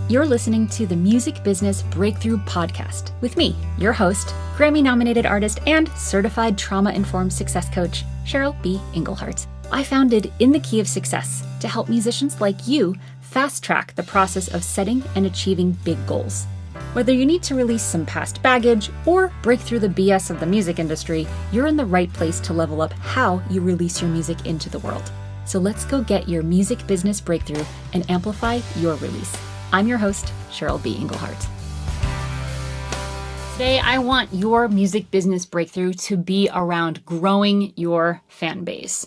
You're listening to the Music Business Breakthrough Podcast with me, your host, Grammy-nominated artist and certified trauma-informed success coach, Cheryl B. Engelhardt. I founded In the Key of Success to help musicians like you fast-track the process of setting and achieving big goals. Whether you need to release some past baggage or break through the BS of the music industry, you're in the right place to level up how you release your music into the world. So let's go get your music business breakthrough and amplify your release. I'm your host, Cheryl B. Engelhardt. Today, I want your music business breakthrough to be around growing your fan base.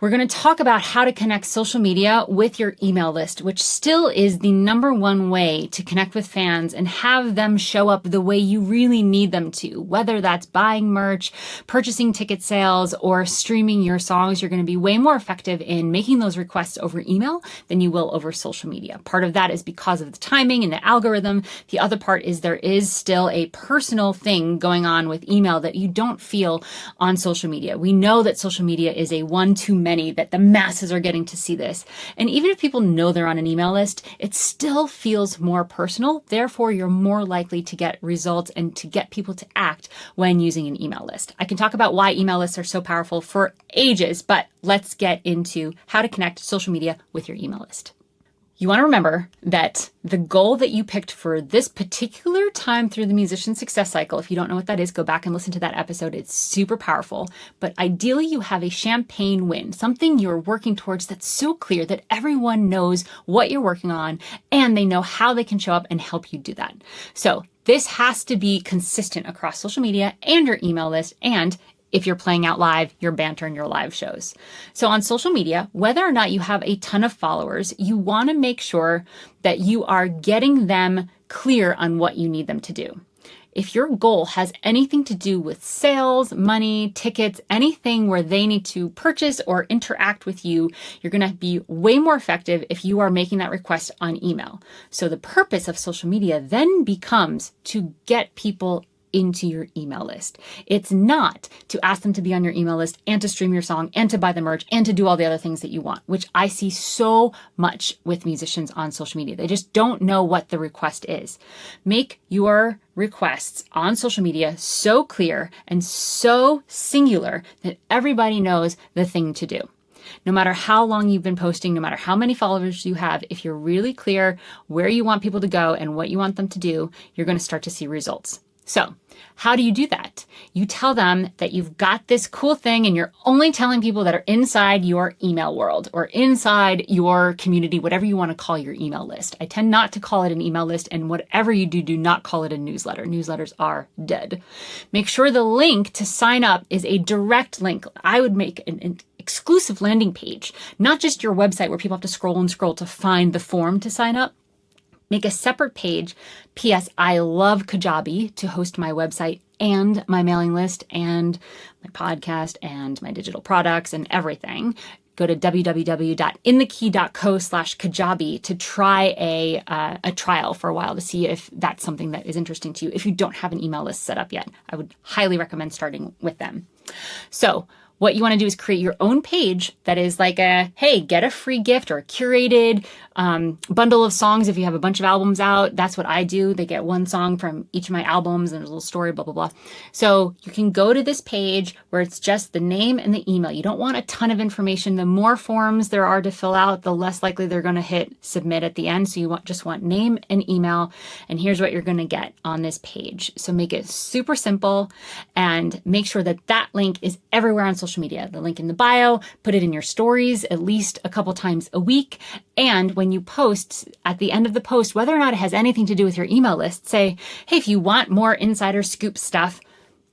We're going to talk about how to connect social media with your email list, which still is the number one way to connect with fans and have them show up the way you really need them to. Whether that's buying merch, purchasing ticket sales, or streaming your songs, you're going to be way more effective in making those requests over email than you will over social media. Part of that is because of the timing and the algorithm. The other part is there is still a personal thing going on with email that you don't feel on social media. We know that social media is a one-to-many, that the masses are getting to see this. And even if people know they're on an email list, it still feels more personal. Therefore, you're more likely to get results and to get people to act when using an email list. I can talk about why email lists are so powerful for ages, but let's get into how to connect social media with your email list. You want to remember that the goal that you picked for this particular time through the musician success cycle, if you don't know what that is, go back and listen to that episode. It's super powerful. But ideally, you have a champagne win, something you're working towards that's so clear that everyone knows what you're working on and they know how they can show up and help you do that. So this has to be consistent across social media and your email list, and if you're playing out live, your banter and your live shows. So on social media, whether or not you have a ton of followers, you want to make sure that you are getting them clear on what you need them to do. If your goal has anything to do with sales, money, tickets, anything where they need to purchase or interact with you, you're going to be way more effective if you are making that request on email. So the purpose of social media then becomes to get people into your email list. It's not to ask them to be on your email list and to stream your song and to buy the merch and to do all the other things that you want, which I see so much with musicians on social media. They just don't know what the request is. Make your requests on social media so clear and so singular that everybody knows the thing to do. No matter how long you've been posting, no matter how many followers you have, if you're really clear where you want people to go and what you want them to do, you're going to start to see results. So how do you do that? You tell them that you've got this cool thing and you're only telling people that are inside your email world or inside your community, whatever you want to call your email list. I tend not to call it an email list, and whatever you do, do not call it a newsletter. Newsletters are dead. Make sure the link to sign up is a direct link. I would make an exclusive landing page, not just your website where people have to scroll and scroll to find the form to sign up. Make a separate page. P.S. I love Kajabi to host my website and my mailing list and my podcast and my digital products and everything. Go to www.inthekey.co/Kajabi to try a trial for a while to see if that's something that is interesting to you. If you don't have an email list set up yet, I would highly recommend starting with them. So what you want to do is create your own page that is like a, hey, get a free gift or a curated bundle of songs. If you have a bunch of albums out, that's what I do. They get one song from each of my albums and there's a little story, blah, blah, blah. So you can go to this page where it's just the name and the email. You don't want a ton of information. The more forms there are to fill out, the less likely they're going to hit submit at the end. So you just want name and email. And here's what you're going to get on this page. So make it super simple and make sure that that link is everywhere on social media. The link in the bio, put it in your stories at least a couple times a week. And when you post, at the end of the post, whether or not it has anything to do with your email list, say, hey, if you want more insider scoop stuff,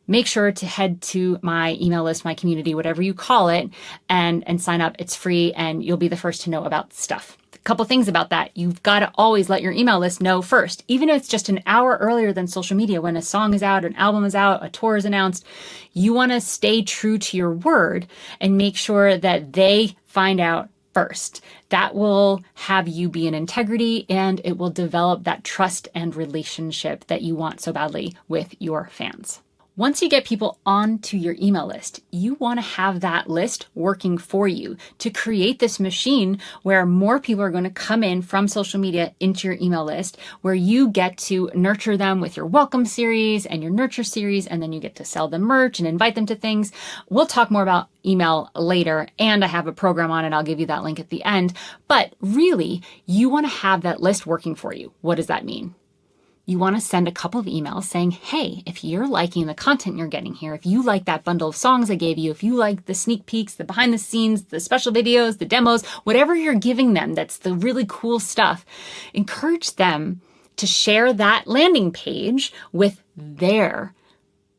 make sure to head to my email list, my community, whatever you call it, and sign up. It's free and you'll be the first to know about stuff. A couple things about that. You've got to always let your email list know first, even if it's just an hour earlier than social media. When a song is out, an album is out, a tour is announced, you want to stay true to your word and make sure that they find out first. That will have you be in integrity and it will develop that trust and relationship that you want so badly with your fans. Once you get people onto your email list, you want to have that list working for you to create this machine where more people are going to come in from social media into your email list, where you get to nurture them with your welcome series and your nurture series, and then you get to sell them merch and invite them to things. We'll talk more about email later, and I have a program on it. I'll give you that link at the end. But really, you want to have that list working for you. What does that mean? You want to send a couple of emails saying, hey, if you're liking the content you're getting here, if you like that bundle of songs I gave you, if you like the sneak peeks, the behind the scenes, the special videos, the demos, whatever you're giving them, that's the really cool stuff, encourage them to share that landing page with their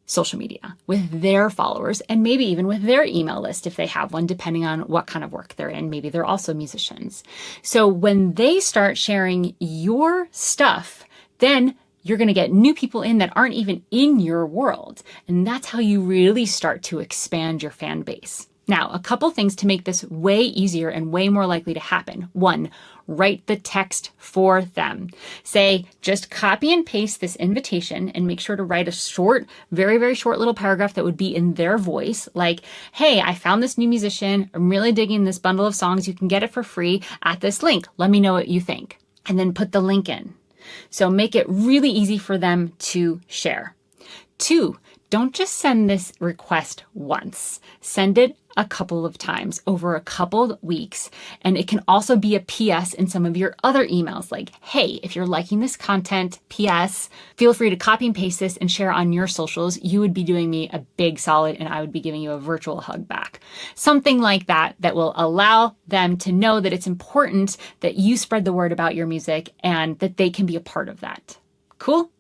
social media, with their followers, and maybe even with their email list if they have one, depending on what kind of work they're in. Maybe they're also musicians. So when they start sharing your stuff, then you're going to get new people in that aren't even in your world. And that's how you really start to expand your fan base. Now, a couple things to make this way easier and way more likely to happen. One, write the text for them. Say, just copy and paste this invitation and make sure to write a short, very, very short little paragraph that would be in their voice. Like, hey, I found this new musician. I'm really digging this bundle of songs. You can get it for free at this link. Let me know what you think. And then put the link in. So make it really easy for them to share. 2, don't just send this request once. Send it a couple of times over a couple of weeks. And it can also be a PS in some of your other emails like, hey, if you're liking this content, PS, feel free to copy and paste this and share on your socials. You would be doing me a big solid and I would be giving you a virtual hug back. Something like that that will allow them to know that it's important that you spread the word about your music and that they can be a part of that. Cool?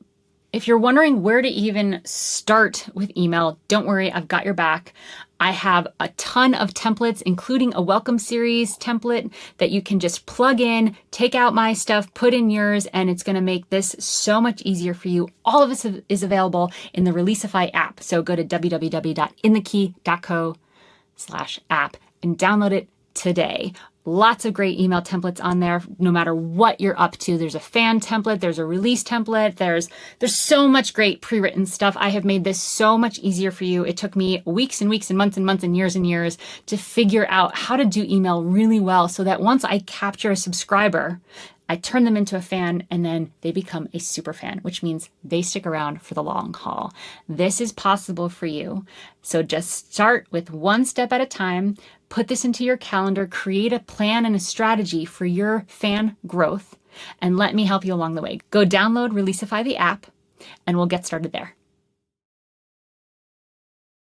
If you're wondering where to even start with email, don't worry, I've got your back. I have a ton of templates, including a welcome series template that you can just plug in, take out my stuff, put in yours, and it's going to make this so much easier for you. All of this is available in the Releasify app. So go to www.inthekey.co/app and download it today. Lots of great email templates on there, no matter what you're up to. There's a fan template, there's a release template, there's so much great pre-written stuff. I have made this so much easier for you. It took me weeks and weeks and months and years to figure out how to do email really well so that once I capture a subscriber, I turn them into a fan and then they become a super fan, which means they stick around for the long haul. This is possible for you. So just start with one step at a time, put this into your calendar, create a plan and a strategy for your fan growth, and let me help you along the way. Go download Releasify the app and we'll get started there.